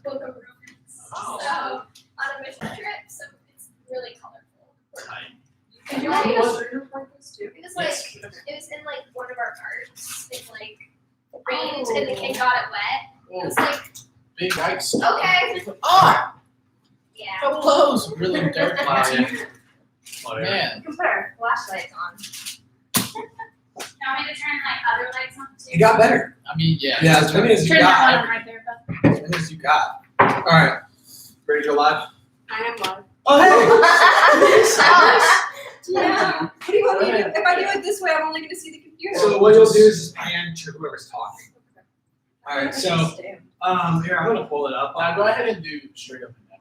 book of romance. Oh. So on a mission trip, so it's really colorful. Did you want to go through like this too? It was like it was in like one of our parks. It like rained and the kid got it wet. It was like Big yikes. okay, Oh, yeah. couple lows. Really dark. You Man. can put our flashlights on. You want me to turn like other lights on too? You got better. I mean, yeah. Yeah, as many as you Turn that got. one on right there, Beth. As many as you got. All right. Ready to go live? I am live. Oh, hey! Yeah. What do you want me to do? If I do it this way, I'm only going to see the computer. So what you'll do is just pan to whoever's talking. All right. So here I'm gonna pull it up. Now go ahead and do straight up and down.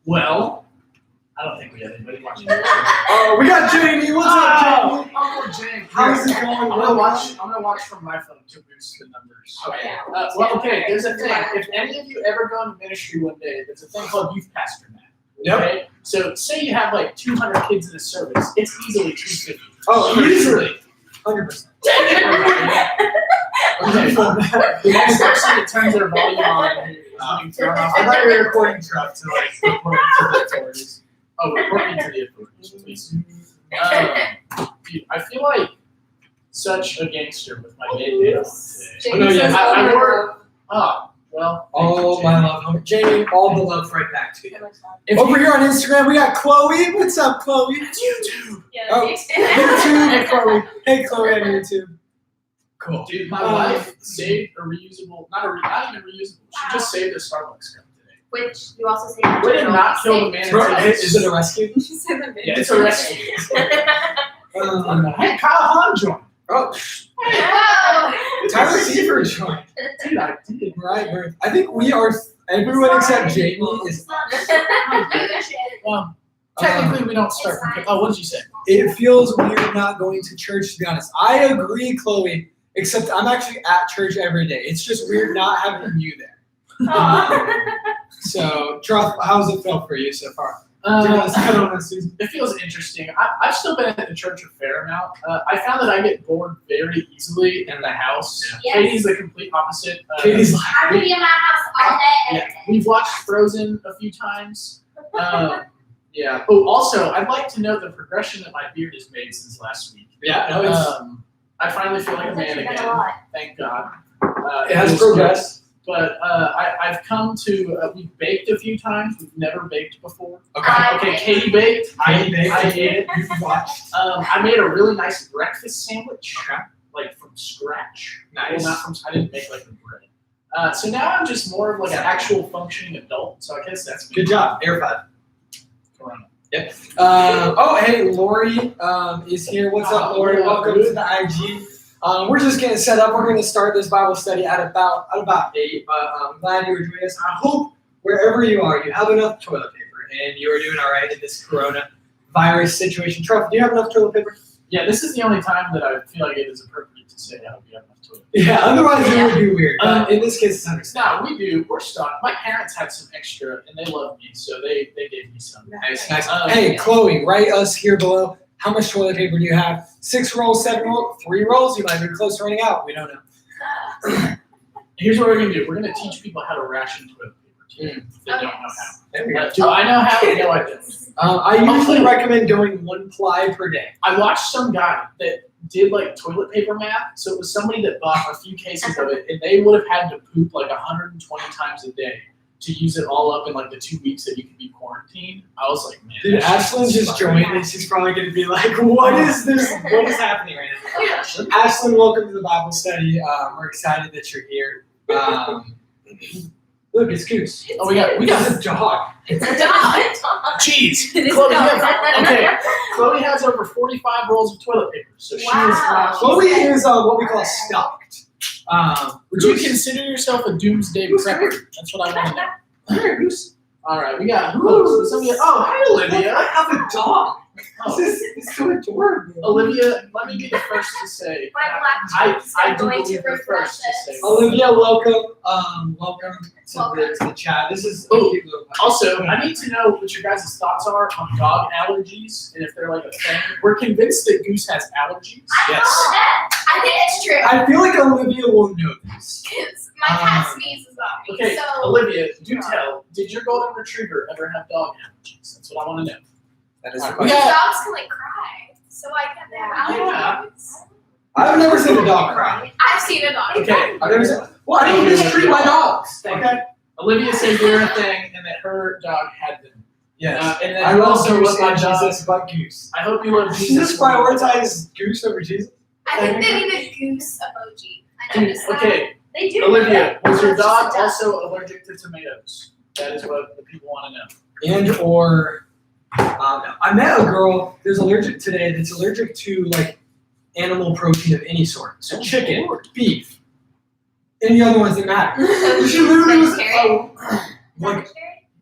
Well, I don't think we have anybody watching. Oh, we got Jamie. What's up, Jamie? Uncle Jake. How's it going? I'm gonna watch from my phone to boost the numbers. Okay. Well, okay. There's a thing. If any of you ever go into ministry one day, there's a thing called youth pastor mat. Yep. Okay. So say you have like 200 kids in a service, it's easily 250. Oh, Easily. 100%. Okay. The next person that turns their volume on is being thrown off. I thought you were recording truck to like Report to the authorities. Oh, reporting to the authorities, please. Dude, I feel like such a gangster with my name on today. Oh, no, yeah. I work. Oh, well. Oh, my love. Jamie, all the love right back to you. If Over you- here on Instagram, we got Chloe. What's up, Chloe? It's YouTube. Yeah, Oh, it's YouTube. Hey, Chloe. Hey, Chloe on YouTube. Cool. Dude, my wife saved a reusable, not even reusable. She just saved a Starbucks cup today. Which you also say. Way to not kill the man. Is it a rescue? She said the Yeah, it's a rescue. Hey, Kyle Hahn joined. Oh, Whoa! Tyler Seaver joined. Dude, I did. Right, I think we are. Everyone except Jamie is. Well, technically, we don't start from. Oh, what did you say? It feels weird not going to church, to be honest. I agree, Chloe. Except I'm actually at church every day. It's just weird not having you there. So, Truff, how's it feel for you so far? It feels interesting. I've still been at the church a fair amount. I found that I get bored very easily in the house. Yes. Katie's the complete opposite. Katie's like, I could be in my house all day. Yeah, we've watched Frozen a few times. Yeah. Oh, also, I'd like to note the progression that my beard has made since last week. yeah, no, it's, I finally feel like a man That's again. a lot. Thank God. it has was progressed. But I've come to, we've baked a few times. We've never baked before. Okay. Okay, Katie baked. I baked. I ate it. You watched. I made a really nice breakfast sandwich. Okay. Like from scratch. Nice. Well, not from, I didn't make like the bread. So now I'm just more of like an actual functioning adult. So I guess that's Good job. Air 5. Corona. Yep. Oh, hey, Lori is here. What's up, Lori? Welcome to the IG. We're just getting set up. We're going to start this Bible study at about 8. But I'm glad you were joining us. I hope wherever you are, you have enough toilet paper and you are doing all right in this coronavirus situation. Truff, do you have enough toilet paper? Yeah, this is the only time that I feel like it is appropriate to say I hope you have enough toilet. Yeah, otherwise it would be weird. But in this case, it's understandable. No, we do. We're stuck. My parents had some extra, and they love me, so they gave me some. Nice. Hey, Chloe, write us here below. How much toilet paper do you have? 6 rolls, 7 rolls, 3 rolls? You might be close to running out. We don't know. Here's what we're gonna do. We're gonna teach people how to ration toilet paper too, if they don't know how. There we go. Do I know how? No, I don't. I usually recommend doing 1 ply per day. I watched some guy that did like toilet paper math. So it was somebody that bought a few cases of it, and they would have had to poop like 120 times a day to use it all up in like the 2 weeks that you could be quarantined. I was like, man. Dude, Ashlyn just joined and she's probably going to be like, what is this? What is happening right now? Ashlyn, welcome to the Bible study. We're excited that you're here. Look, it's Goose. Oh, we got a dog. It's a dog. Jeez. It is Chloe, a dog. okay. Chloe has over 45 rolls of toilet paper, so she is Wow. Chloe is what we call stocked. Would you consider yourself a doomsday prepper? That's what I want to know. Here, Goose. All right, we got who else? Somebody, oh, hi, Olivia. I have a dog. Oh, This is so adorable. Olivia, let me be the first to say. My black I chips I are do going believe to the first to say. refresh Olivia, welcome. Welcome to the chat. This is a Oh, cute little puppy. Also, I need to know what your guys' thoughts are on dog allergies and if they're like a thing. We're convinced that Goose has allergies. Yes. I think it's true. I feel like Olivia will know this. Because my cat sneezes on me. Okay, So Olivia, do tell. Did your golden retriever ever have dog allergies? That's what I want to know. That is Alright, the we because question. got- dogs can like cry. So I can have Yeah. allergies. I've never seen a dog cry. I've seen a dog Okay, I've never seen. Well, I don't mistreat my dogs. Thank Okay. Olivia said you're a thing and that her dog had them. Yes. And then I you love also Goose love my and dog. Jesus, but Goose. I hope you love Does Jesus. this prioritize Goose over Jesus? I think they need a goose emoji. I noticed that. Okay, They do. Olivia, was your It's just dog a duck. also allergic to tomatoes? That is what the people want to know. And or I met a girl that's allergic today that's allergic to like animal protein of any sort. So chicken, beef, any other ones that matter. So She literally was vegetarian? like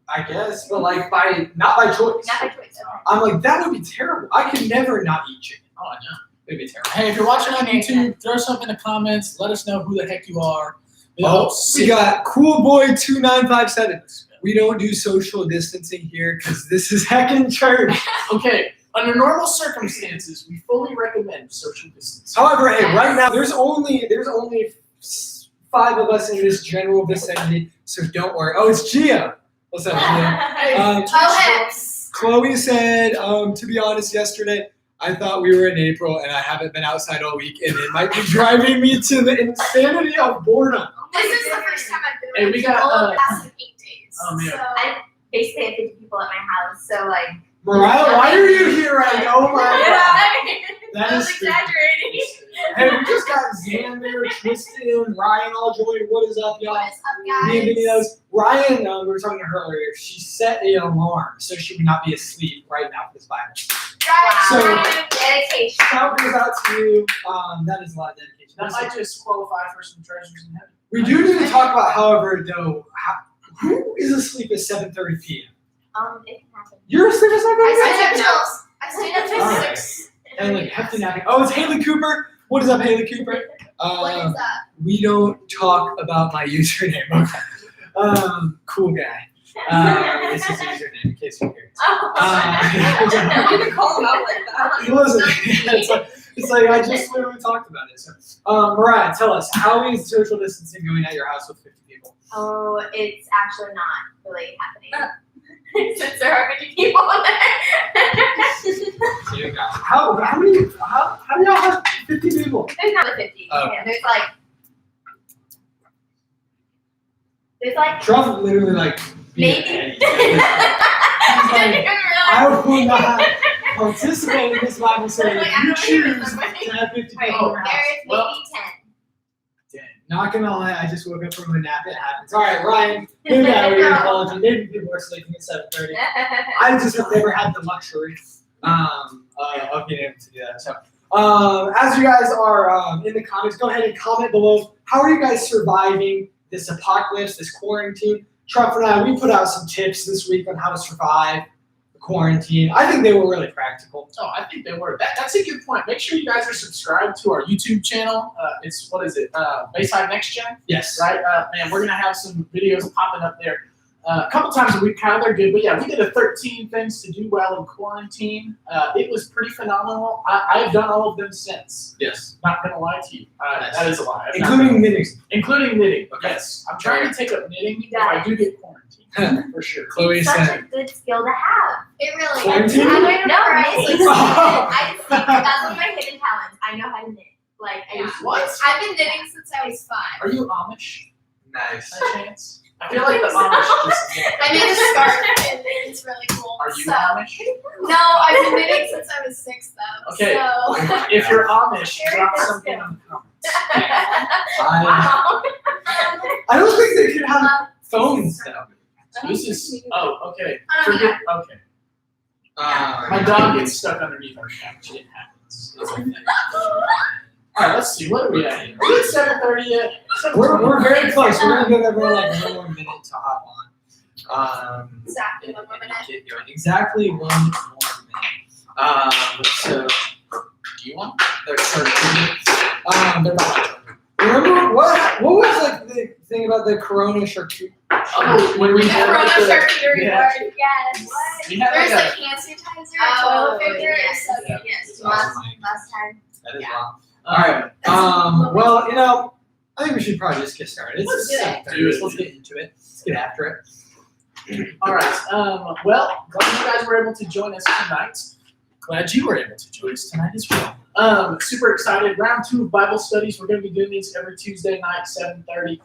I guess, but like not by choice. Not by choice. I'm like, that would be terrible. I could never not eat chicken. Oh, I know. It'd be terrible. Hey, if you're watching on YouTube, throw something in the comments. Let us know who the heck you are. We got Cool Boy 2957. We don't do social distancing here because this is heckin' church. Okay, under normal circumstances, we fully recommend social distancing. However, hey, right now there's only 5 of us in this general vicinity, so don't worry. Oh, it's Gia. What's up, Gia? Hey, Um, Oh, hex. Chloe said, to be honest, yesterday I thought we were in April and I haven't been outside all week, and it might be driving me to the insanity of boredom. This is the first time I've been Hey, with we got, people in the past like 8 days. oh, man. So I basically have 50 people at my house, so like. Mariah, why are you here right now? Oh my god. That I is was stupid. exaggerating. Hey, we just got Xander, Tristan, Ryan all joined. What is up, y'all? What is up, Me and Vinny guys? knows. Ryan, we were talking to her earlier. She set an alarm so she would not be asleep right now for this Bible. Right. So- Ryan, dedication. Shout goes out to you. That is a lot of dedication. that might just qualify for some treasures in heaven. We do need to talk about, however, though, who is asleep at 7:30 p.m.? It can happen. You're asleep at 7:30 I stayed up till Alright. 6. And like hefty napping. Oh, it's Haley Cooper. What is up, Haley Cooper? What is that? We don't talk about my username. Okay. Cool guy. This is his username in case you're curious. You can call them out like that. Listen, it's like I just literally talked about it. So, Mariah, tell us, how is social distancing going at your house with 50 people? Oh, it's actually not really happening. Since there are 50 people in there. So you got how do y'all have 50 people? There's not a 50. Oh. Yeah, there's like Trump literally like maybe. I will not participate in this Bible study. Like, If I you don't choose even remember. to have 50 Right, people in your house. there is maybe Well, 10. Dang. Not gonna lie, I just woke up from a nap. It happens. All right, Ryan. Maybe I owe you an apology. Maybe people are sleeping at 7:30. I just have never had the luxury of being able to do that. So, as you guys are in the comments, go ahead and comment below. How are you guys surviving this apocalypse, this quarantine? Trump and I, we put out some tips this week on how to survive the quarantine. I think they were really practical. Oh, I think they were. That's a good point. Make sure you guys are subscribed to our YouTube channel. It's, what is it? Bayside Next Gen, Yes. right? Man, we're going to have some videos popping up there a couple times a week. Kyle, they're good. But yeah, we did a 13 things to do well in quarantine. It was pretty phenomenal. I've done all of them since. Yes. Not going to lie to you. Nice. That is a lie. I've not Including done- knitting. including knitting. Okay. Yes. I'm trying to take up knitting if Yeah. I do get quarantined. For sure. Chloe Such said. a good skill to have. It really Quarantine? is. I don't even No, remember. right? I was like, I just think that's one of my hidden talents. I know how to knit. Like I Yeah. used to. What? I've been knitting since I was 5. Are you Amish Nice. by chance? I feel like the Amish just knit. I made a scarf and it's really cool. Are you so, Amish? No, I've been knitting since I was 6 though. Okay. So. If you're Amish, Very drop good something skill. in the comments. Wow. I don't think they could have phones though. This is, okay. I don't Forget, okay. Uh, My dog gets stuck underneath our couch. It happens. It's okay. All right, let's see. What are we at here? Are we at 7:30 yet? We're very close. We're gonna give everyone like 1 more minute to hop on. Exactly 1 more minute. Get going. Exactly 1 more minute. So Do you want? they're they're not. Remember what was like the thing about the Corona charcuterie? Oh, when we had Corona like the, charcuterie yeah. board, yes. we had There's like like a, hand sanitizer, Oh, toilet paper, yes. so good. Yes. Awesome. Last time. That is Yeah. wild. All right. Well, I think we should probably just get started. Let's do it. 7:30, so let's get into it. Let's get after it. all right. Well, glad you guys were able to join us tonight. Glad you were able to join us tonight as well. Super excited. Round 2 of Bible studies. We're going to be doing these every Tuesday night, 7:30.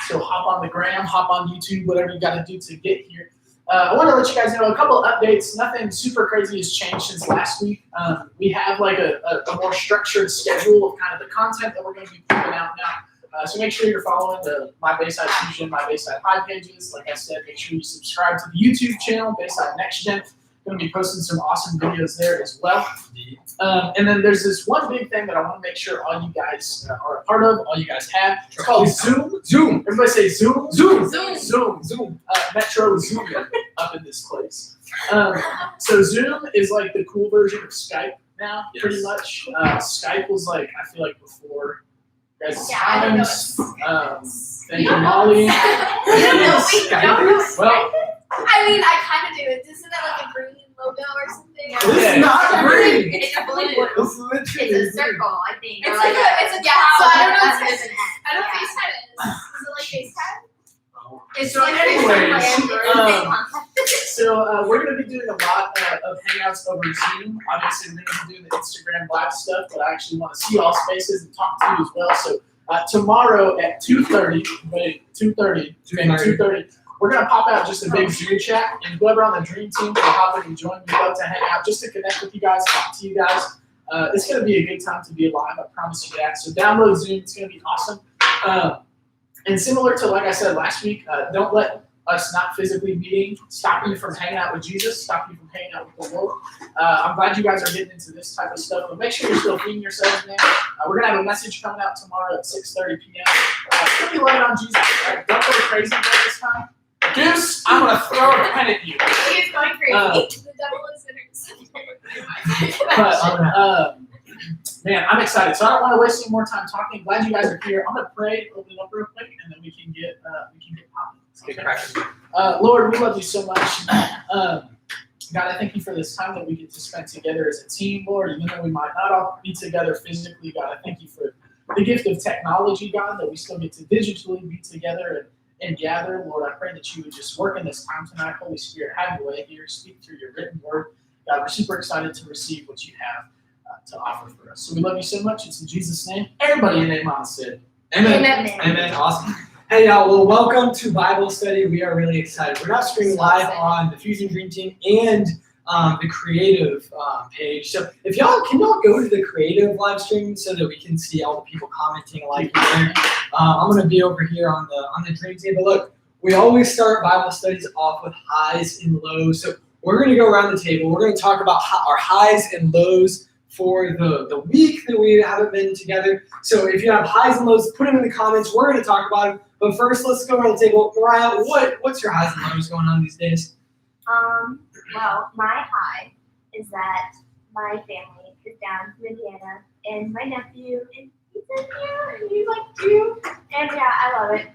So hop on the gram, hop on YouTube, whatever you got to do to get here. I want to let you guys know a couple of updates. Nothing super crazy has changed since last week. We have like a more structured schedule of kind of the content that we're going to be putting out now. So make sure you're following the My Bayside Fusion, My Bayside High pages. Like I said, make sure you subscribe to the YouTube channel, Bayside Next Gen. Going to be posting some awesome videos there as well. And then there's this one big thing that I want to make sure all you guys are a part of, all you guys have. It's called Zoom. Zoom. Everybody say Zoom. Zoom. Zoom. Metro Zoom up in this place. So Zoom is like the cool version of Skype now, pretty much. Skype was like, I feel like before guys' Yeah, I don't know times. Thank you, Molly. We don't know Skype. Well, I mean, I kind of do. Isn't that like a green logo or something? This is not green. It's a blue. This is literally It's a circle, I think. It's or like a- it's a yeah, cloud. so I don't know. That's If it's an I don't yeah. FaceTime is. Is it like FaceTime? It's So like anyways, FaceTime. So we're going to be doing a lot of hangouts over Zoom. Obviously, we're going to be doing the Instagram live stuff, but I actually want to see all spaces and talk to you as well. So tomorrow at 2:30, we're going to pop out just a big Zoom chat, and whoever on the dream team can hop in and join. We'd love to hang out just to connect with you guys, talk to you guys. It's going to be a good time to be alive. I promise you that. So download Zoom. It's going to be awesome. And similar to, like I said last week, don't let us not physically meeting stop you from hanging out with Jesus, stop you from hanging out with the Lord. I'm glad you guys are getting into this type of stuff, but make sure you're still feeding yourselves, man. We're going to have a message coming out tomorrow at 6:30 p.m. It's going to be light on Jesus, right? Don't go crazy during this time. Goose, I'm going to throw a pen at you. He's going crazy. The devil is But, man, I'm excited. So I don't want to waste any more time talking. Glad you guys are here. I'm going to pray, open it up real quick, and then we can get popping. Get cracking. Lord, we love you so much. God, I thank you for this time that we get to spend together as a team, Lord. Even though we might not all be together physically, God, I thank you for the gift of technology, God, that we still get to digitally be together and gather. Lord, I pray that you would just work in this time tonight. Holy Spirit, have your way here. Speak through your written word. God, we're super excited to receive what you have to offer for us. So we love you so much. It's in Jesus' name. Everybody in Amen said. Amen. Amen. Amen. Awesome. Hey, y'all. Well, welcome to Bible study. We are really excited. We're now streaming live on the Fusion Dream Team and the creative page. So if can y'all go to the creative live stream so that we can see all the people commenting like there. I'm going to be over here on the dream team. But look, we always start Bible studies off with highs and lows. So we're going to go around the table. We're going to talk about our highs and lows for the week that we haven't been together. So if you have highs and lows, put them in the comments. We're going to talk about it. But first, let's go around the table. Mariah, what's your highs and lows going on these days? Well, my high is that my family is down from Indiana, and my nephew, and he's in here, and he's like 2, and yeah, I love it.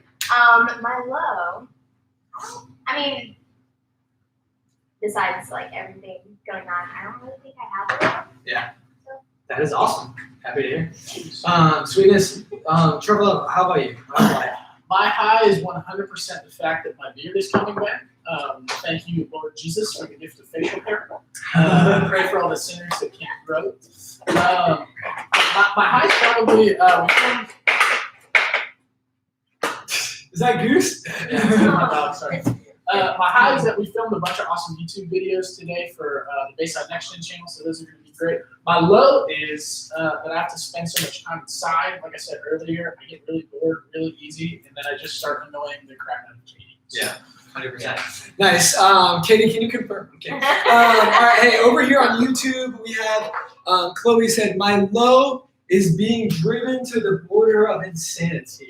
My low, I mean, besides like everything going on, I don't really think I have a low. That is awesome. Happy to hear. Sweetness, Trevor, how about you? My high is 100% the fact that my beard is coming back. Thank you, Lord Jesus, for the gift of facial hair. Pray for all the sinners that can't grow. My high is probably Is that Goose? my dog, sorry. My high is that we filmed a bunch of awesome YouTube videos today for the Bayside Next Gen channel, so those are going to be great. My low is that I have to spend so much time inside. Like I said earlier, I get really bored really easy, and then I just start annoying the crap out of Katie. So, Yeah. 100%. Nice. Katie, can you confirm? Okay. All right. Hey, over here on YouTube, we have Chloe said, my low is being driven to the border of insanity.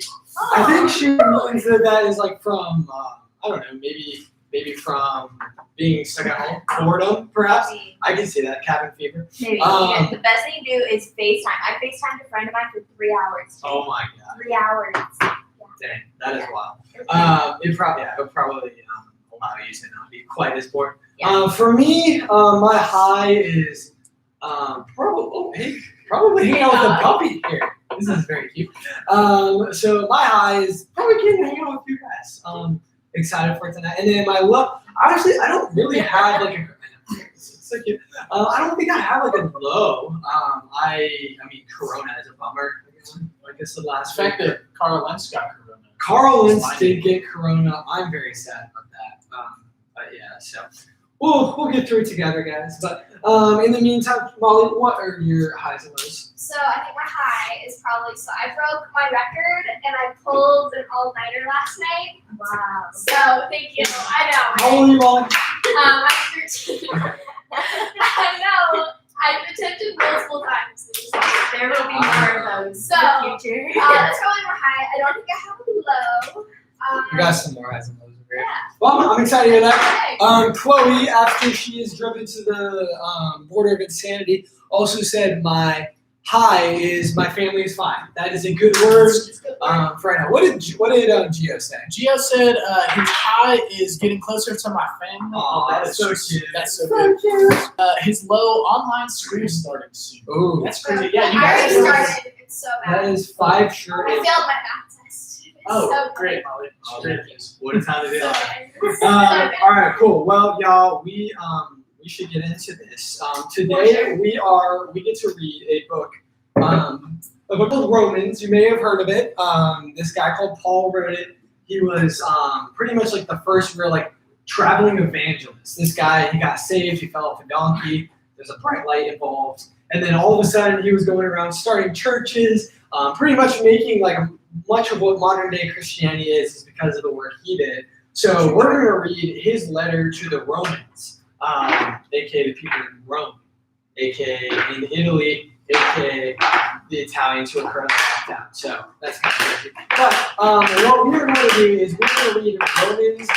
I think she means that is like from, I don't know, maybe maybe from being stuck at home, boredom, perhaps. I can see that, cabin fever. Maybe. The best thing to do is FaceTime. I FaceTimed a friend of mine for 3 hours. Oh my God. 3 hours. Dang, that is wild. It probably allow you to not be quite as bored. Yeah. For me, my high is probably hanging out with a puppy here. This is very cute. So my high is probably getting to hang out with you guys. Excited for tonight. And then my low, honestly, I don't really have like a. It's so cute. I don't think I have like a low. I mean, Corona is a bummer. I guess the last The fact that Carl Lentz got Corona. Carl Lentz did get Corona. I'm very sad about that. But yeah, so we'll get through it together, guys. But in the meantime, Molly, what are your highs and lows? So I think my high is probably, so I broke my record and I pulled an all-nighter last night. Wow. So thank you. I know. How old are you, Molly? I'm 13. I know. I've attempted multiple times. There will be more of those So, in the future. That's probably more high. I don't think I have a low. We got some more highs and lows over here. Yeah. Well, I'm excited to hear that. Okay. Chloe, after she is driven to the border of insanity, also said my high is my family is fine. That is a good word for right now. What did Gio say? Gio said his high is getting closer to my family. Aw, that's so just- cute. That's so good. His low, online school starting soon. Ooh, That's crazy. Yeah, you I guys. already started. It's so that bad. is 5 sure. I failed my math test. It's Oh, so great, Molly. Great news. What a time to be So alive. bad. It's so bad. All right, cool. Well, y'all, we should get into this. Today we get to read a book called Romans. You may have heard of it. This guy called Paul wrote it. He was pretty much like the first real like traveling evangelist. This guy, he got saved. He fell off a donkey. There's a bright light involved, and then all of a sudden he was going around starting churches, pretty much making like much of what modern day Christianity is because of the work he did. So we're going to read his letter to the Romans, aka the people in Rome, aka in Italy, aka the Italians who are currently locked out. So that's kind of crazy. But what we're going to do is we're going to read Romans.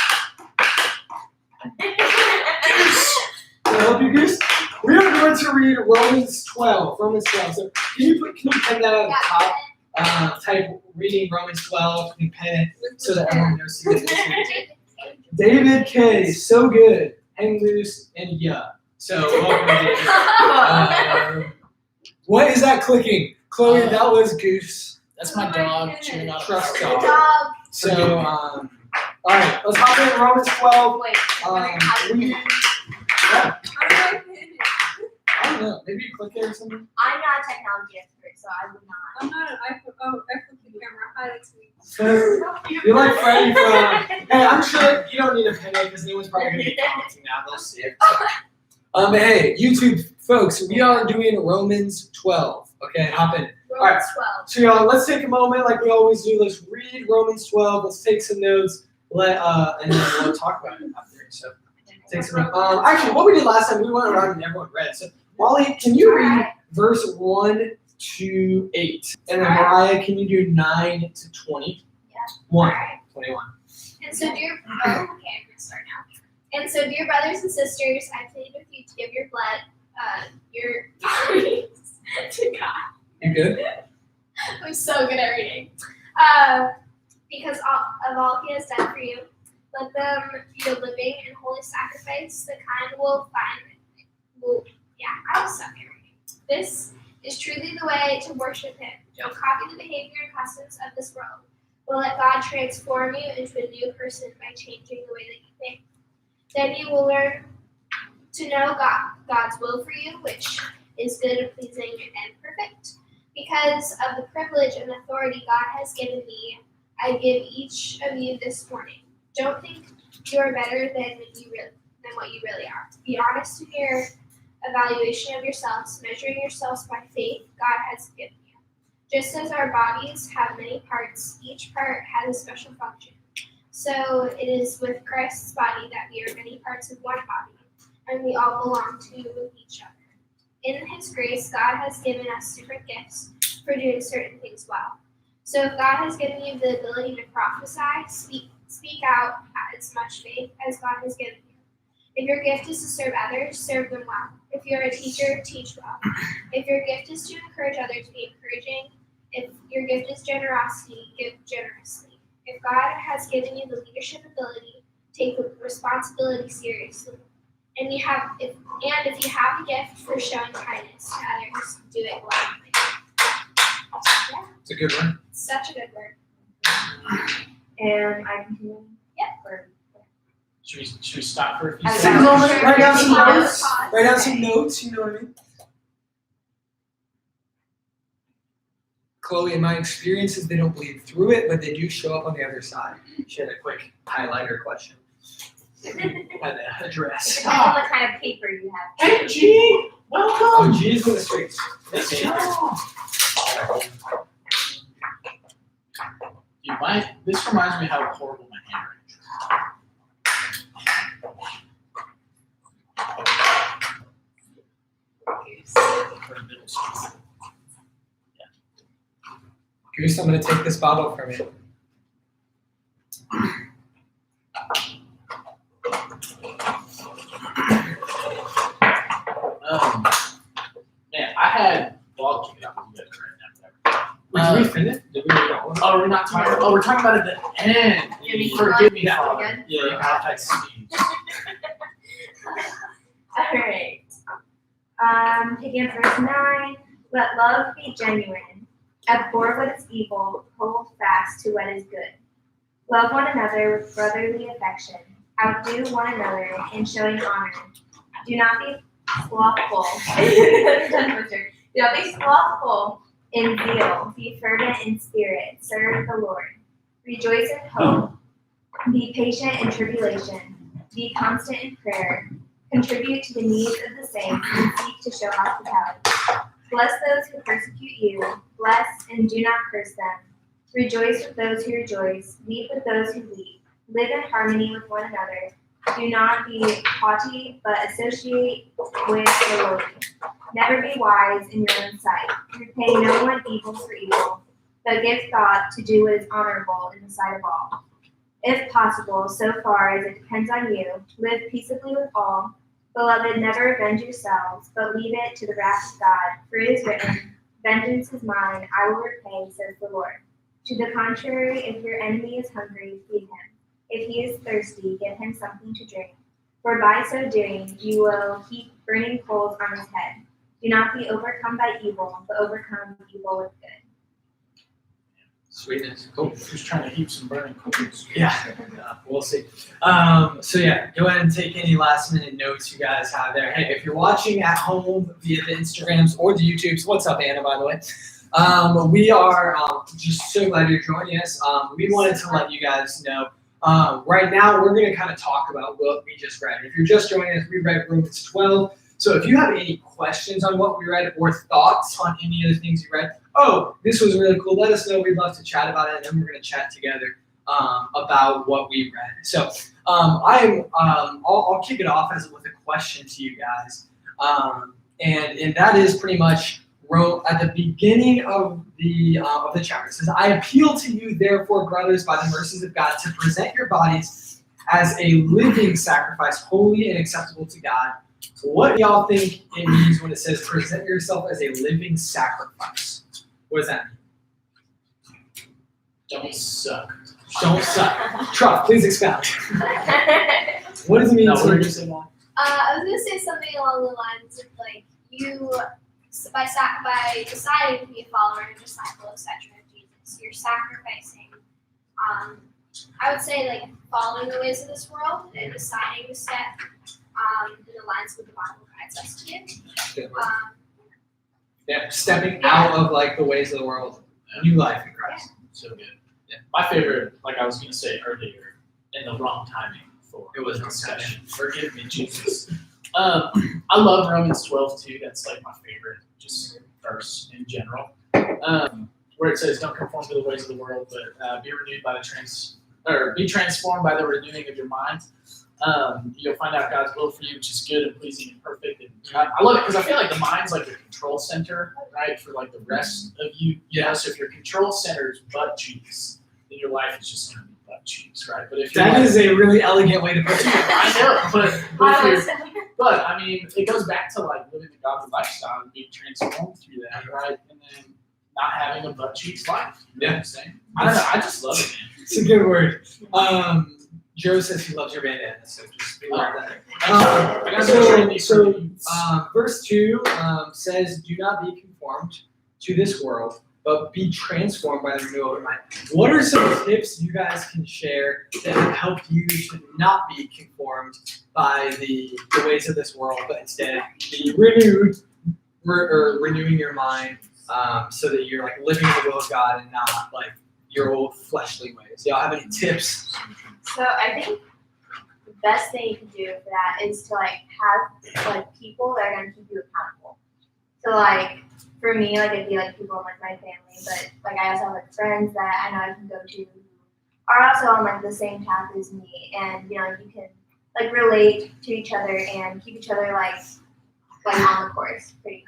Can I help you, Goose? We are going to read Romans 12. Romans 12. So can you pen that at the top? Type reading Romans 12, you pen it so that everyone knows to get this. David K, so good, hang loose, and yeah. So welcome, David. What is that clicking? Chloe, that was Goose. That's my dog chewing on a Trust card. dog. Dog. So, all right, let's hop in Romans 12. Wait, I'm wondering how to We, do yeah, How do I pin it? I don't know, maybe click it or something. I'm not a technology expert, so I would not. I'm not an iPhone. Oh, iPhone camera. Highlights me. You're like Freddie from. Hey, I'm sure you don't need a pen because no one's probably gonna be commenting now. They'll see it. Hey, YouTube folks, we are doing Romans 12. Okay, hop in. Romans 12. So y'all, let's take a moment, like we always do. Let's read Romans 12. Let's take some notes. And then we'll talk about it after. So take some. Actually, what we did last time, we went around and everyone read. So Molly, can you read verse 1 to 8, and then Mariah, can you do 9 to 20? Yeah. 1, Alright. 21. And so, okay, I'm gonna start now. And so, dear brothers and sisters, I plead with you to give your blood, your bodies to God. You good? I'm so good at reading. Because of all He has done for you, let them be a living and holy sacrifice, the kind I'll stop here. This is truly the way to worship Him. Don't copy the behavior and customs of this world, but let God transform you into a new person by changing the way that you think. Then you will learn to know God's will for you, which is good and pleasing and perfect. Because of the privilege and authority God has given me, I give each of you this warning. Don't think you are better than what you really are. Be honest in your evaluation of yourselves, measuring yourselves by faith God has given you. Just as our bodies have many parts, each part has a special function. So it is with Christ's body that we are many parts of one body, and we all belong to each other. In His grace, God has given us different gifts for doing certain things well. So if God has given you the ability to prophesy, Speak out as much faith as God has given you. If your gift is to serve others, serve them well. If you're a teacher, teach well. If your gift is to encourage others, be encouraging. If your gift is generosity, give generously. If God has given you the leadership ability, take the responsibility seriously. And if you have a gift for showing kindness to others, do it gladly. Yeah, It's a good one. such a good word. And I continue. Yep. Or- Should we stop for a few I Take a seconds? moment, write down some Pause, notes. pause. Write down some notes, you know what I mean? Chloe, in my experiences, they don't bleed through it, but they do show up on the other side. She had a quick highlighter question. Had to address. Depends on what kind of paper you have. Hey, G, welcome. Oh, G's with the streets. Let's go. This reminds me how horrible my handwriting is. For middle school. Goose, I'm going to take this bottle from you. Man, I had ball kick out with you guys right now. Did we finish? Did we read all of it? Oh, we're not talking. Oh, we're talking about it at the end. Give me Forgive me, one. Father. Again? Yeah, you have that speech. Alright. Picking up verse 9. Let love be genuine. Abhor what is evil. Hold fast to what is good. Love one another with brotherly affection. Outdo one another in showing honor. Do not be slothful. Do not be slothful in zeal. Be fervent in spirit. Serve the Lord. Rejoice in hope. Be patient in tribulation. Be constant in prayer. Contribute to the needs of the saints and seek to show hospitality. Bless those who persecute you. Bless and do not curse them. Rejoice with those who rejoice. Weep with those who weep. Live in harmony with one another. Do not be haughty, but associate with the lowly. Never be wise in your own sight. Repay no one evil for evil, but give thought to do what is honorable in the sight of all. If possible, so far as it depends on you, live peaceably with all. Beloved, never avenge yourselves, but leave it to the wrath of God. For it is written, vengeance is mine, I will repay, says the Lord. To the contrary, if your enemy is hungry, feed him. If he is thirsty, give him something to drink. For by so doing, you will heap burning coals on his head. Do not be overcome by evil, but overcome evil with good. Sweetness. Cool. Who's trying to heap some burning coals? Yeah, we'll see. So yeah, go ahead and take any last minute notes you guys have there. Hey, if you're watching at home via the Instagrams or the YouTubes, what's up, Anna, by the way? We are just so glad you're joining us. We wanted to let you guys know, right now we're going to kind of talk about what we just read. If you're just joining us, we read Romans 12. So if you have any questions on what we read or thoughts on any of the things you read, oh, this was really cool, let us know. We'd love to chat about it, and then we're going to chat together about what we read. So I'll kick it off with a question to you guys, and that is pretty much at the beginning of the chapter. It says, "I appeal to you, therefore, brothers, by the mercies of God, to present your bodies as a living sacrifice, holy and acceptable to God." So what do y'all think it means when it says present yourself as a living sacrifice? What does that mean? Don't suck. Don't suck. Truff, please expound. What does it mean No, to what did you say, Mom? I was gonna say something along the lines of like you by deciding to be a follower and a disciple, etc. of Jesus, you're sacrificing. I would say like following the ways of this world and deciding to step in the lines of what the Bible guides us to do. Yeah, stepping out of like the ways of the world. New life in Christ. So good. Yeah. My favorite, like I was going to say earlier, in the wrong timing for It was the wrong discussion. Forgive me, Jesus. I love Romans 12 too. That's like my favorite just verse in general. Where it says, "Don't conform to the ways of the world, but be renewed by be transformed by the renewing of your mind." You'll find out God's will for you, which is good and pleasing and perfect. And I love it because I feel like the mind's like the control center, right, for like the rest of you. You know, so if your control center is but Jesus, then your life is just going to be butt cheeks, right? But if you're That like, is a really elegant way to put it. I know, I was but I mean, it goes back to like living the godly lifestyle and being transformed through that, right? And then not having a butt cheeks life. You know what I'm saying? I don't know. I just love it, man. It's a good word. Joe says he loves your bandana, so just be aware of that. I got to train these for you. Verse 2 says, "Do not be conformed to this world, but be transformed by the renewal of your mind." What are some tips you guys can share that have helped you to not be conformed by the ways of this world, but instead be renewed or renewing your mind so that you're like living the will of God and not like your old fleshly ways? Y'all have any tips? So I think the best thing you can do for that is to like have like people that are gonna keep you accountable. So like for me, like it'd be like people in like my family, but like I also have like friends that I know I can go to who are also on like the same path as me, and you know you can like relate to each other and keep each other like on the course pretty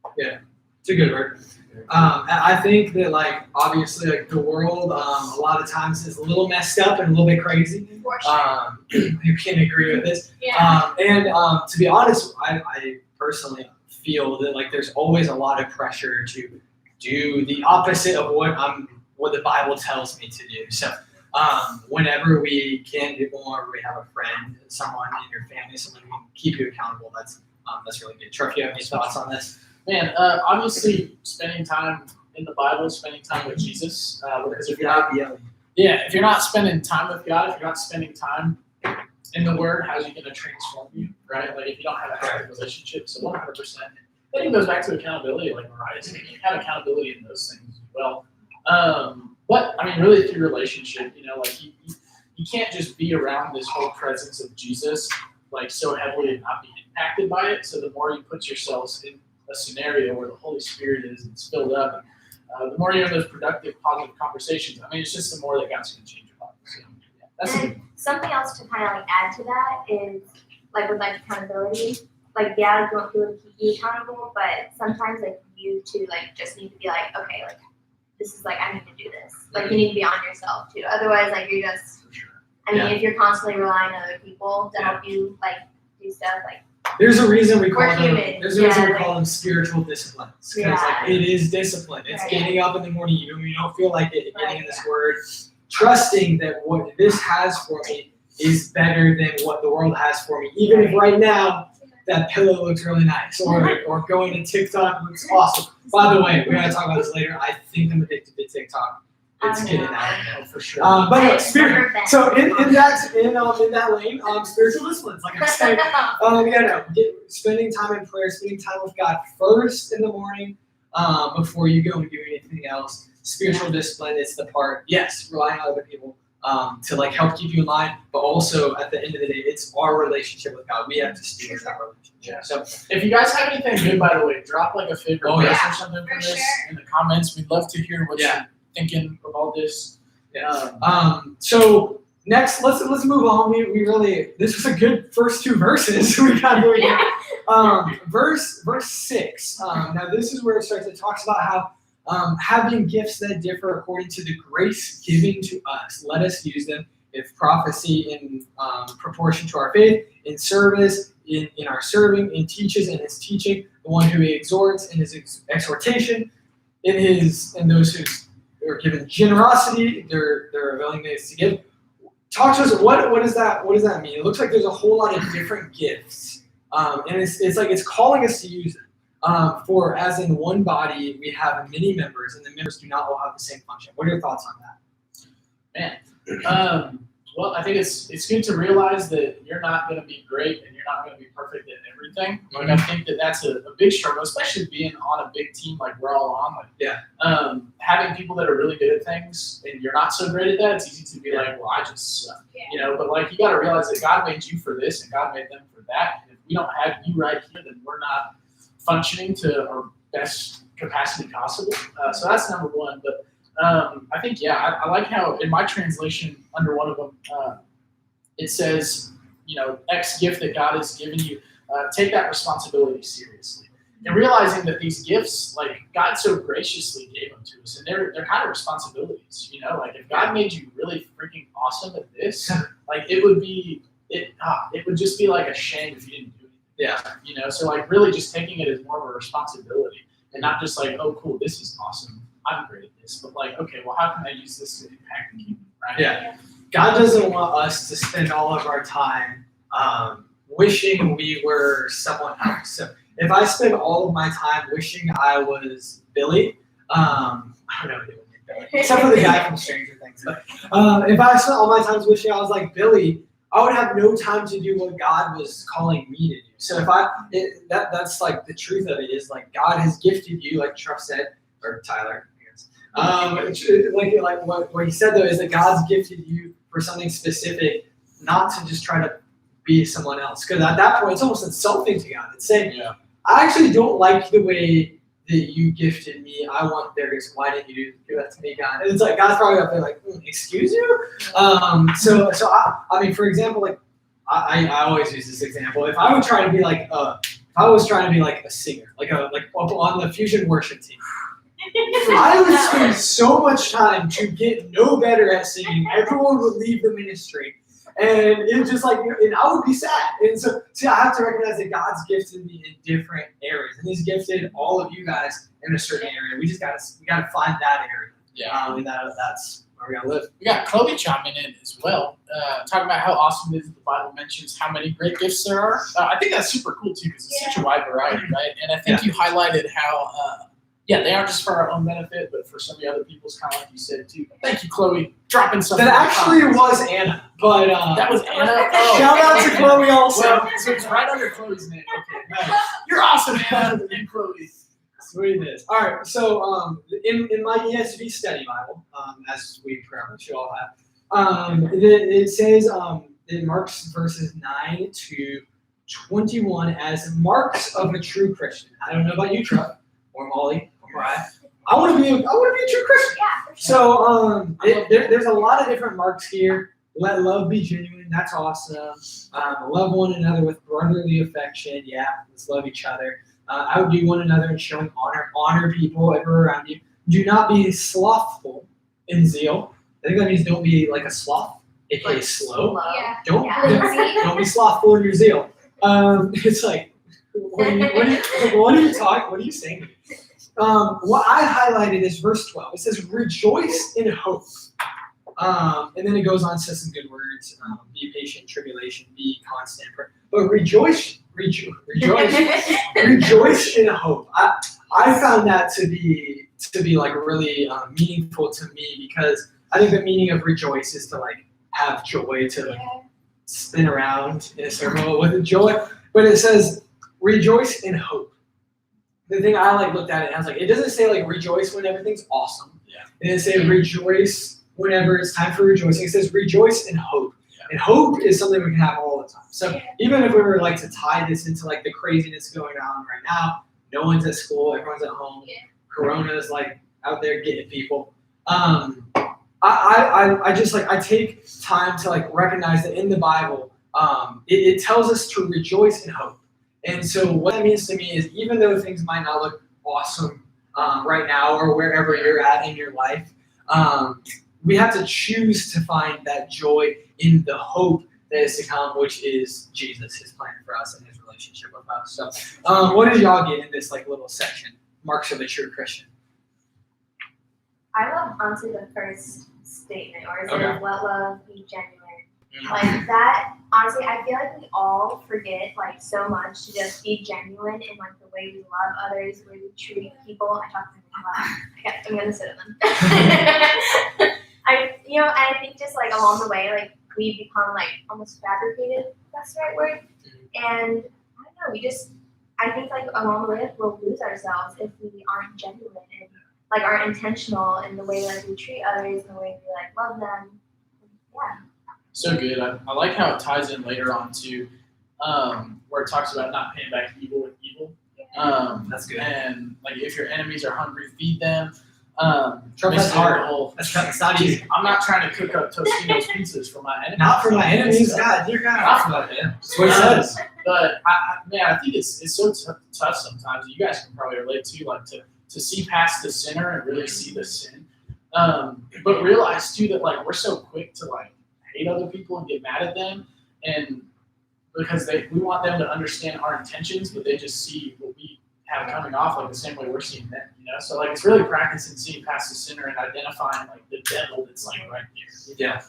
much. Yeah, it's a good word. I think that like obviously like the world a lot of times is a little messed up and a little bit crazy. For sure. You can agree with this. Yeah. And to be honest, I personally feel that like there's always a lot of pressure to do the opposite of what the Bible tells me to do. So whenever we can do more, we have a friend, someone in your family, someone who can keep you accountable. That's really good. Troy, if you have any thoughts on this? Man, obviously spending time in the Bible, spending time with Jesus, because if you're not spending time with God, if you're not spending time in the Word, how's He going to transform you, right? Like if you don't have a active relationship, so 100%. Then it goes back to accountability, like Mariah said, you have accountability in those things as well. But I mean, really through relationship, you know, like you can't just be around this whole presence of Jesus like so heavily and not be impacted by it. So the more you put yourselves in a scenario where the Holy Spirit is and it's filled up, the more you're in those productive, positive conversations. I mean, it's just the more that God's going to change your life. So, yeah, that's And something else to kind of like add to that is like with like accountability. Like yeah, you want people to keep you accountable, but sometimes like you too like just need to be like, okay, like this is like I need to do this. Like you need to be on yourself too. Otherwise, like you're just. I mean, if you're constantly relying on other people to help you like do stuff, like. There's a reason we call We're them. human. There's a reason we Yeah, call them spiritual disciplines. Because Yeah. like it is discipline. It's Right. getting up in the morning, even when you don't feel like it, getting in Right. this word, trusting that what this has for me is better than what the world has for me. Even if right now that pillow looks really nice, or going to TikTok looks awesome. By the way, we're gonna talk about this later. I think I'm addicted to TikTok. It's I getting know. out of hand. for sure. But no, I've spirit. never been. So in that lane, spiritual disciplines, like I said, spending time in prayer, spending time with God first in the morning, before you go and do anything else. Spiritual discipline is the part, yes, relying on other people to like help keep you in line, but also at the end of the day, it's our relationship with God. We have to steward that relationship. Yeah. So If you guys have anything good, by the way, drop like a favorite verse or something for from this sure. in the comments. We'd love to hear what Yeah. you're thinking of all this. So next, let's move on. We really, this was a good first two verses. We got really good. Verse 6. Now this is where it starts. It talks about how having gifts that differ according to the grace given to us, let us use them. If prophecy in proportion to our faith, in service, in our serving, in teaches in his teaching, the one who exhorts in his exhortation, in those who are given generosity, their willingness to give. Talk to us. What does that mean? It looks like there's a whole lot of different gifts, and it's like it's calling us to use them. For as in one body we have many members, and the members do not all have the same function. What are your thoughts on that? Man, well, I think it's good to realize that you're not going to be great and you're not going to be perfect at everything. Like I think that's a big struggle, especially being on a big team like we're all on. Like, having people that are really good at things and you're not so great at that, it's easy to be like, well, I just suck, you know. But like you got to realize that God made you for this and God made them for that. And if we don't have you right here, then we're not functioning to our best capacity possible. So that's number one. But I think, I like how in my translation under one of them, it says, X gift that God has given you, take that responsibility seriously. and realizing that these gifts, like God so graciously gave them to us, and they're kind of responsibilities, you know. Like if God made you really freaking awesome at this, like it would just be like a shame if you didn't do anything. Yeah. You know, so like really just taking it as more of a responsibility and not just like, oh cool, this is awesome, I'm great at this, but like, okay, well how can I use this to impact the kingdom, right? Yeah. God doesn't want us to spend all of our time wishing we were someone else. So if I spend all of my time wishing I was Billy, I don't know who would be Billy, except for the guy from Stranger Things. But if I spent all my time wishing I was like Billy, I would have no time to do what God was calling me to do. So if that's like the truth of it is like God has gifted you, like Truff said, or Tyler, I guess. Like what he said though is that God's gifted you for something specific, not to just try to be someone else. Because at that point, it's almost insulting to God. It's saying, I actually don't like the way that you gifted me. I want theirs. Why didn't you do that to me, God? And it's like God's probably up there like, excuse you? So I mean, for example, like I always use this example. If I would try to be like if I was trying to be like a singer, like on the fusion worship team, I would spend so much time to get no better at singing. Everyone would leave the ministry. And it's just like, and I would be sad. And so I have to recognize that God's gifted me in different areas. And he's gifted all of you guys in a certain area. We gotta find that area. Yeah. And that's where we gotta live. We got Chloe chiming in as well, talking about how awesome it is that the Bible mentions how many great gifts there are. I think that's super cool too, because it's such a wide variety, right? And I think you highlighted how they aren't just for our own benefit, but for some of the other people's, kind of like you said too. Thank you, Chloe, dropping something. That actually was Anna, but that was Anna. Oh. Shout out to Chloe also. Well, so it's right under Chloe's name. Okay, nice. You're awesome, Anna and Chloe. Sweetness. All right, so in my ESV study Bible, as we probably should all have, it says it marks verses 9 to 21 as marks of a true Christian. I don't know about you, Truck, or Molly, or Mariah. I want to be a true Christian. Yeah, for sure. So there's a lot of different marks here. Let love be genuine. That's awesome. Love one another with brotherly affection. Yeah, let's love each other. Outdo one another in showing honor. Honor people everywhere around you. Do not be slothful in zeal. I think that means don't be like a sloth, aka slow. Yeah. Don't be slothful in your zeal. It's like, what are you saying to me? What I highlighted is verse 12. It says, rejoice in hope. And then it goes on to say some good words. Be patient, tribulation, be constant. But rejoice in hope. I found that to be like really meaningful to me, because I think the meaning of rejoice is to like have joy, to like spin around in a circle with joy. But it says rejoice in hope. The thing I like looked at it, and I was like, it doesn't say like rejoice when everything's awesome. Yeah. It didn't say rejoice whenever it's time for rejoicing. It says rejoice in hope. Yeah. And hope is something we can have all the time. So even if we were like to tie this into like the craziness going on right now, no one's at school, everyone's at home. Yeah. Corona is like out there getting people. I just like, I take time to like recognize that in the Bible, it tells us to rejoice in hope. And so what that means to me is, even though things might not look awesome right now or wherever you're at in your life, we have to choose to find that joy in the hope that is to come, which is Jesus, his plan for us and his relationship with us. So what did y'all get in this like little section, marks of a true Christian? I love honestly the first statement, or it says, let love be genuine. Mm-hmm. Like that, honestly, I feel like we all forget like so much to just be genuine in like the way we love others, the way we treat people. I talk to them a lot. I'm gonna sit on them. I think just like along the way, like we become like almost fabricated. That's the right word. And I don't know, I think like along the way we'll lose ourselves if we aren't genuine and like aren't intentional in the way that we treat others, and the way we like love them. Yeah. So good. I like how it ties in later on to where it talks about not paying back evil with evil. That's good. And like if your enemies are hungry, feed them. That's Mr. hard. Whole- That's not easy. I'm not trying to cook up Tostino's pizzas for my enemies. Not for my enemies, God, dear God. Not for my enemies. That's what he says. But I think it's so tough sometimes. You guys can probably relate to, like to see past the sinner and really see the sin. But realize too that like we're so quick to like hate other people and get mad at them, and because we want them to understand our intentions, but they just see what we have coming off like the same way we're seeing them. So like it's really practicing seeing past the sinner and identifying like the devil that's like right there. Yeah.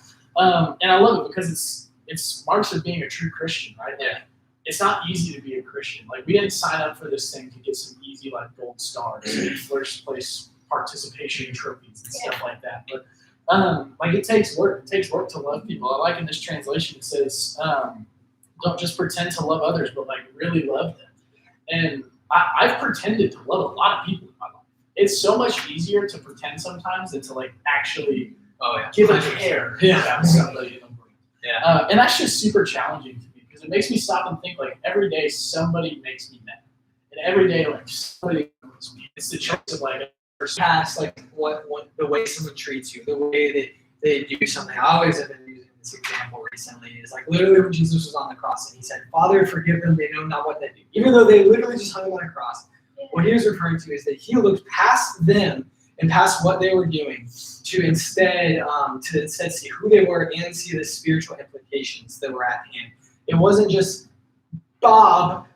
And I love it because it's marks of being a true Christian, right? Yeah. It's not easy to be a Christian. Like we didn't sign up for this thing to get some easy like gold stars and first place participation trophies and stuff like that. But like it takes work. It takes work to love people. I like in this translation it says, don't just pretend to love others, but like really love them. And I've pretended to love a lot of people in my life. It's so much easier to pretend sometimes than to like actually give a care about somebody. Yeah. And that's just super challenging to me because it makes me stop and think like every day somebody makes me mad. And every day like somebody makes me. It's the choice of like Past like what the way someone treats you, the way that they do something. I always have been using this example recently. Is like literally when Jesus was on the cross and he said, "Father, forgive them; they know not what they do." Even though they literally just hung him on a cross, what he was referring to is that he looked past them and past what they were doing to instead see who they were and see the spiritual implications that were at hand. It wasn't just Bob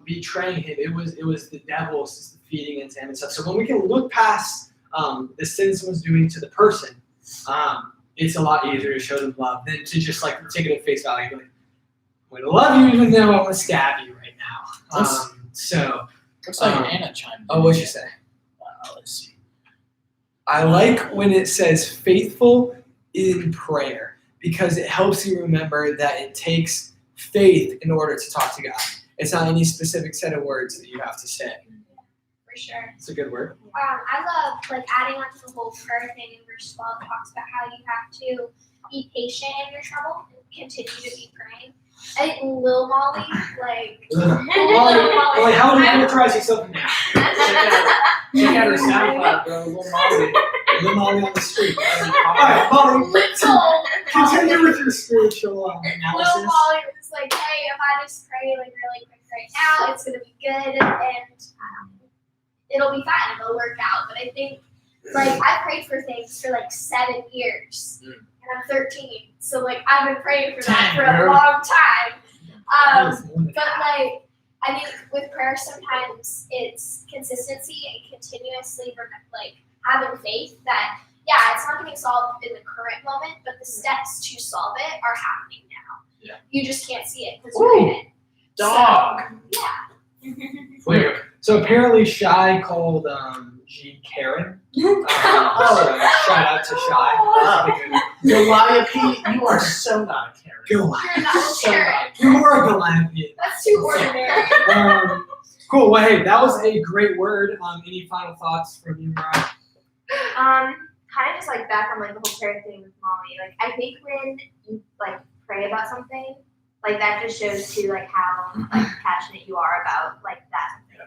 betraying him; it was the devil feeding into him and stuff. So when we can look past the sin someone's doing to the person, it's a lot easier to show them love than to just like take it at face value. Like, I'm gonna love you even though I'm gonna stab you right now. So looks like Anna chimed in. oh, what'd you say? Let's see. I like when it says faithful in prayer because it helps you remember that it takes faith in order to talk to God. It's not any specific set of words that you have to say. For sure. It's a good word. I love like adding on to the whole prayer thing in verse 12 talks about how you have to be patient in your trouble and continue to be praying. I think Lil Molly, like Molly, how would you characterize yourself now? Check out her SoundCloud, bro. Lil Molly on the street. Alright, Molly, continue with your spiritual Lil analysis. Molly was like, hey, if I just pray like really quick right now, it's gonna be good and it'll be fine, it'll work out. But I think like I prayed for things for like 7 years. And I'm 13, so like I've been praying for that for a long time. But like I think with prayer sometimes it's consistency and continuously like having faith that it's not getting solved in the current moment, but the steps to solve it are happening now. Yeah. You just can't see it because you're in it. Dog. So, Wait, so apparently Shy called G Karen. So shout out to Shy. Goliath, you are so not a Karen. Goliath. You're not a Karen. You're more a Goliath. That's too ordinary. Cool. Well, hey, that was a great word. Any final thoughts from you, Mariah? Kind of just like back on like the whole prayer thing with Molly. Like I think when you like pray about something, like that just shows too like how like passionate you are about like that. Yeah.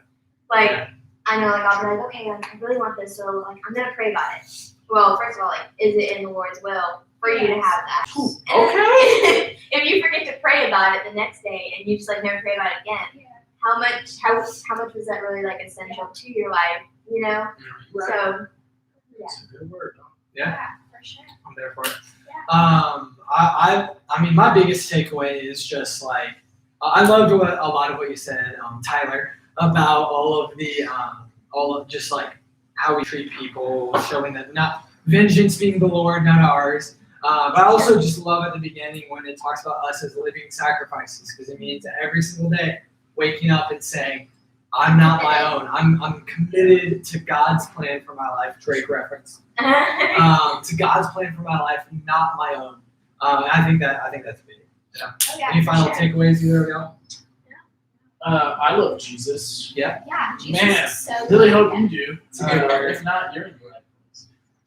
Like I know like I'll be like, okay, like I really want this, so like I'm gonna pray about it. Well, first of all, like is it in the Lord's will for you to have that? Okay. If you forget to pray about it the next day and you just like never pray about it again, how much was that really like essential to your life? You know? Right. So It's a good word. Yeah, For sure. I'm there for it. I mean, my biggest takeaway is just like I loved a lot of what you said, Tyler, about all of just like how we treat people, showing that not vengeance being the Lord, not ours. But I also just love at the beginning when it talks about us as living sacrifices, because it means that every single day waking up and saying, I'm not my own. I'm committed to God's plan for my life. Drake reference. To God's plan for my life, not my own. I think that's big. Yeah. Oh, yeah, Any for final sure. takeaways, either of y'all? I love Jesus. Yeah. Yeah, Jesus Man, is so really good. hope you do. It's a good word. If not, you're in the right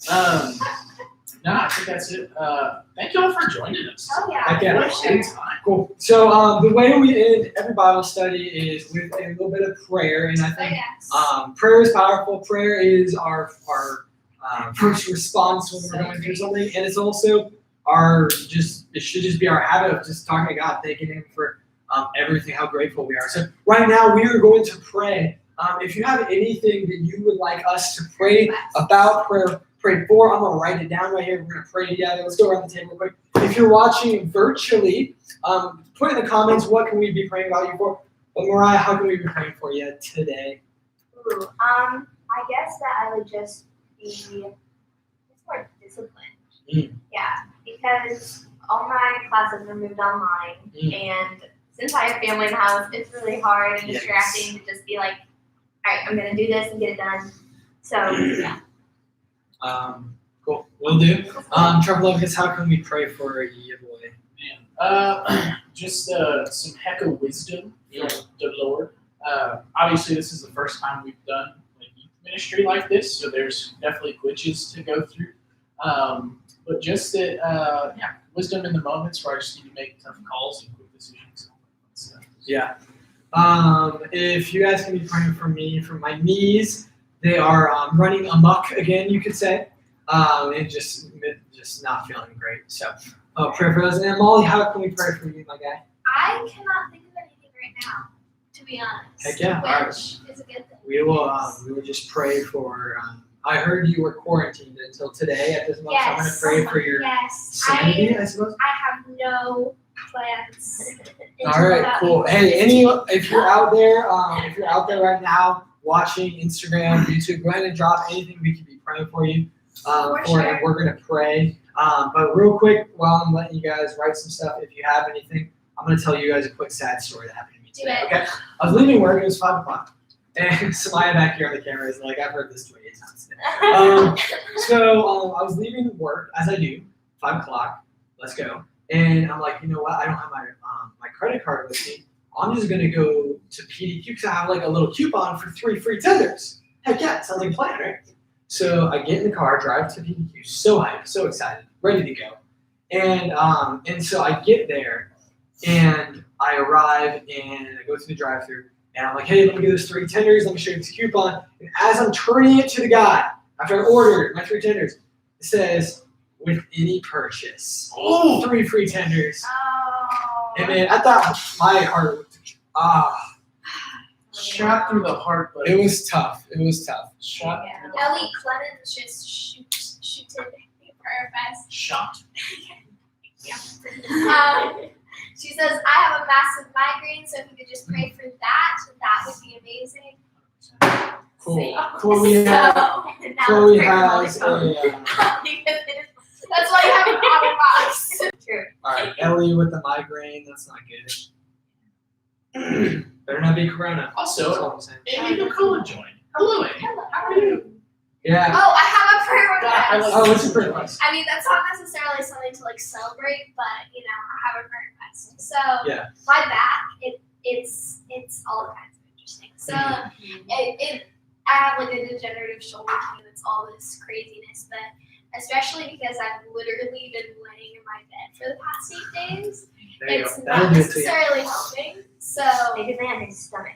place. No, I think that's it. Thank you all for joining us. Oh yeah, Heck yeah. What a for good sure. time. Cool. So the way we end every Bible study is with a little bit of prayer, and I Oh think yes. prayer is powerful. Prayer is our first response when we're going through something, and it's also it should just be our habit of just talking to God, thanking Him for everything, how grateful we are. So right now we are going to pray. If you have anything that you would like us to pray about, pray for, I'm gonna write it down right here. We're gonna pray together. Let's go around the table real quick. If you're watching virtually, put in the comments what can we be praying about you for. But Mariah, how can we be praying for you today? Ooh, I guess that I would just be more disciplined. Yeah, because all my classes are moved online, and since I have family in the house, it's really hard and distracting to just be like, all right, I'm gonna do this and get it done. So yeah. Cool. Will do. Trevor Lucas, how can we pray for you, boy? Man, just some heck of wisdom from the Lord. Obviously, this is the first time we've done youth ministry like this, so there's definitely glitches to go through. But just that, wisdom in the moments where I just need to make tough calls and quick decisions. Yeah. If you guys can be praying for me, for my knees, they are running amok again, you could say, and just not feeling great. So pray for those. And Molly, how can we pray for you, my guy? I cannot think of anything right now, to be honest. Heck yeah. Which All right. is a good thing. We will just pray for. I heard you were quarantined until today at this moment. So I'm going to pray for your sanity, I suppose. I have no plans. All right, cool. Hey, if you're out there, right now watching Instagram, YouTube, go ahead and drop anything we could be praying for you. And we're gonna pray. But real quick, while I'm letting you guys write some stuff, if you have anything, I'm gonna tell you guys a quick sad story that happened to me today. Okay, I was leaving work. It was 5 o'clock, and Samaya back here on the camera is like, I've heard this 28 times today. So I was leaving work as I do, 5 o'clock. Let's go. And I'm like, you know what? I don't have my credit card with me. I'm just gonna go to PDQ because I have like a little coupon for 3 free tenders. Heck yeah, sounds like a plan, right? So I get in the car, drive to PDQ, so hyped, so excited, ready to go. And so I get there, and I arrive, and I go through the drive-thru, and I'm like, hey, let me get those 3 tenders. Let me show you this coupon. And as I'm turning it to the guy, after I ordered my 3 tenders, it says, with any purchase. 3 free tenders. Oh. And man, I thought my heart Shot through the heart, but it was tough. shot. Ellie Clemens just shoots it for best. Shot. She says, I have a massive migraine, so if you could just pray for that would be amazing. Cool. So, Chloe has that's why you have an auto box. True. all right, Ellie with the migraine, that's not good. Better not be Corona. That's Also, all I'm saying. Amy Nicola joined. Hello, Amy. How are you? Yeah. Oh, I have a prayer I request. like- What's your prayer request? I mean, that's not necessarily something to celebrate, but I have a prayer request. So Yeah. my back, it's all kinds of interesting. So I have like a degenerative shoulder pain. It's all this craziness, but especially because I've literally been laying in my bed for the past 8 days, There you it's go. not That'll do it to you. necessarily helping. So Maybe man his stomach.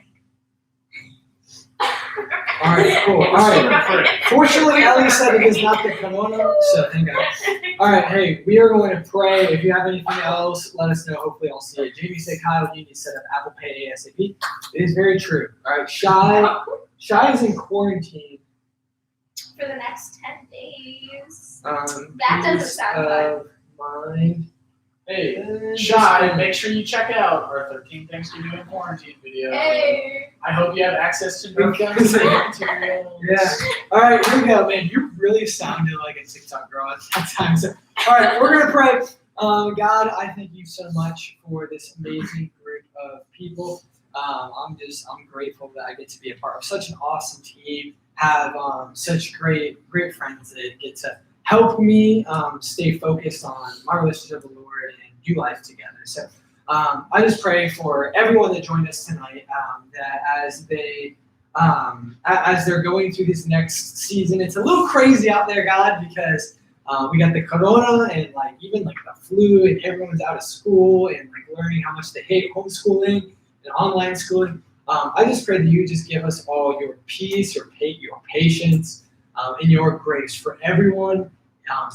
All right, cool. All right. Fortunately, Ellie said it is not the Corona, so thank God. All right, hey, we are going to pray. If you have anything else, let us know. Hopefully, I'll see it. Jamie said, Kyle, you need to set up Apple Pay ASAP. It is very true. All right, Shy is in quarantine. for the next 10 days. That doesn't sound Mind. Hey, Shy, make sure you check out our 13 Things to Do in Quarantine video. Hey. I hope you have access to no guns and materials. Yeah. All right, here we go, man. You really sounded like a TikTok girl at that time. So, all right, we're gonna pray. God, I thank you so much for this amazing group of people. I'm grateful that I get to be a part of such an awesome team. Have such great friends that get to help me stay focused on my relationship with the Lord and do life together. So I just pray for everyone that joined us tonight that as they're going through this next season, it's a little crazy out there, God, because we got the corona and even the flu, and everyone's out of school and learning how much they hate homeschooling and online schooling. I just pray that you just give us all your peace, your patience, in your grace for everyone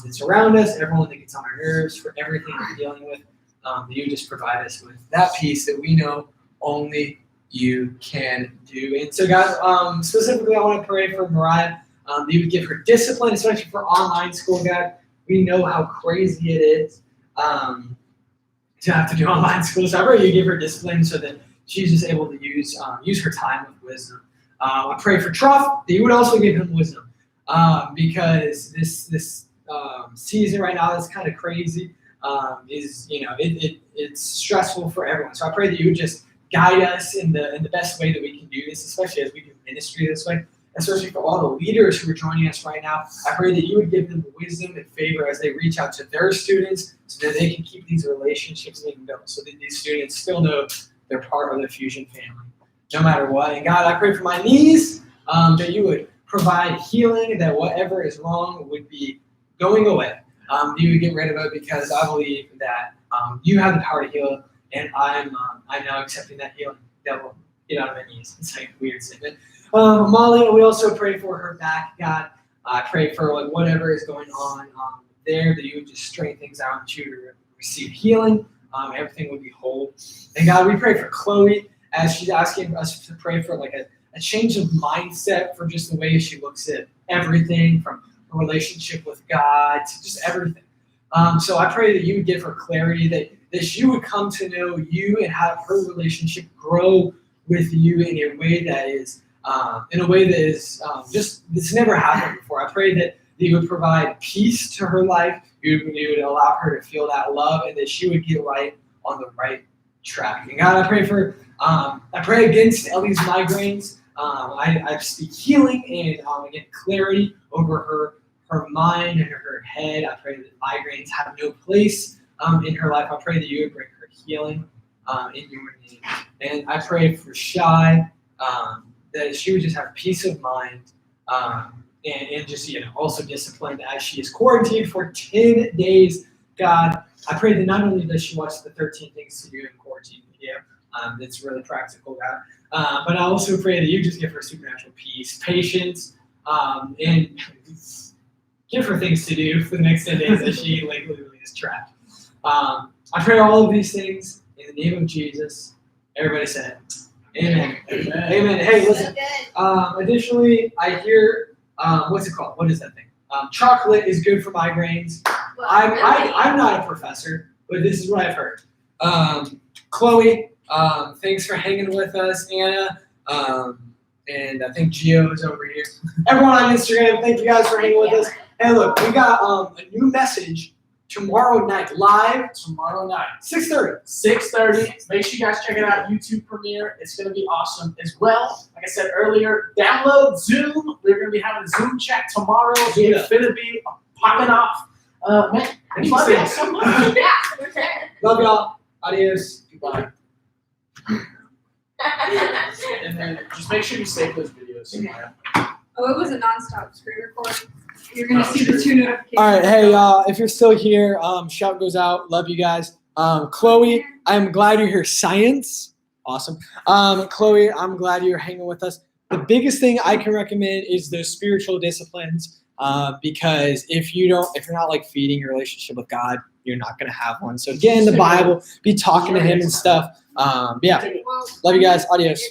that's around us, everyone that gets on our nerves, for everything we're dealing with. That you just provide us with that peace that we know only you can do. And so, God, specifically, I want to pray for Mariah. That you would give her discipline, especially for online school, God. We know how crazy it is to have to do online school. So I pray you give her discipline so that she's just able to use her time with wisdom. I pray for Truff that you would also give him wisdom because this season right now is kind of crazy. It's stressful for everyone. So I pray that you would just guide us in the best way that we can do this, especially as we do ministry this way, especially for all the leaders who are joining us right now. I pray that you would give them wisdom and favor as they reach out to their students so that they can keep these relationships being built, so that these students still know they're part of the Fusion family, no matter what. And God, I pray for my knees, that you would provide healing, that whatever is wrong would be going away. You would get rid of it because I believe that you have the power to heal, and I'm now accepting that healing. Devil, get out of my knees. It's like a weird statement. Molly, we also pray for her back, God. I pray for whatever is going on there, that you would just straighten things out and you to receive healing. Everything would be whole. And God, we pray for Chloe as she's asking us to pray for a change of mindset for just the way she looks at everything, from her relationship with God to just everything. So I pray that you would give her clarity, that she would come to know you and have her relationship grow with you in a way that is just that's never happened before. I pray that you would provide peace to her life. You would allow her to feel that love, and that she would get right on the right track. And God, I pray against Ellie's migraines. I speak healing and again clarity over her mind and her head. I pray that migraines have no place in her life. I pray that you would bring her healing in your name. And I pray for Shy, that she would just have peace of mind and just also disciplined as she is quarantined for 10 days. God, I pray that not only does she watch the 13 Things to Do in Quarantine video, it's really practical, God, but I also pray that you just give her supernatural peace, patience, and give her things to do for the next 10 days as she literally is trapped. I pray all of these things in the name of Jesus. Everybody said, Amen. Amen. Amen. Hey, listen. So good. Additionally, I hear, what's it called? What is that thing? Chocolate is good for migraines. Well, I'm not a professor, but this is what I've heard. Chloe, thanks for hanging with us. Anna, and I think Gio is over here. Everyone on Instagram, thank you guys for hanging with us. Hey, look, we got a new message tomorrow night, live. Tomorrow night, 6:30. 6:30. Make sure you guys check it out. YouTube premiere. It's going to be awesome as well. Like I said earlier, download Zoom. We're going to be having a Zoom chat tomorrow. Yeah. It's going to be popping off. Man, I love y'all so much. Yeah, we're there. Love y'all. Adios. Goodbye. And then just make sure you save those videos. Oh, it was a nonstop screen recording. You're gonna see the two notifications. All right, hey y'all, if you're still here, shout goes out. Love you guys. Chloe, I'm glad you're here. Science, awesome. Chloe, I'm glad you're hanging with us. The biggest thing I can recommend is those spiritual disciplines, because if you're not feeding your relationship with God, you're not gonna have one. So get in the Bible, be talking to Him and stuff. Yeah, Well, love you guys. Adios.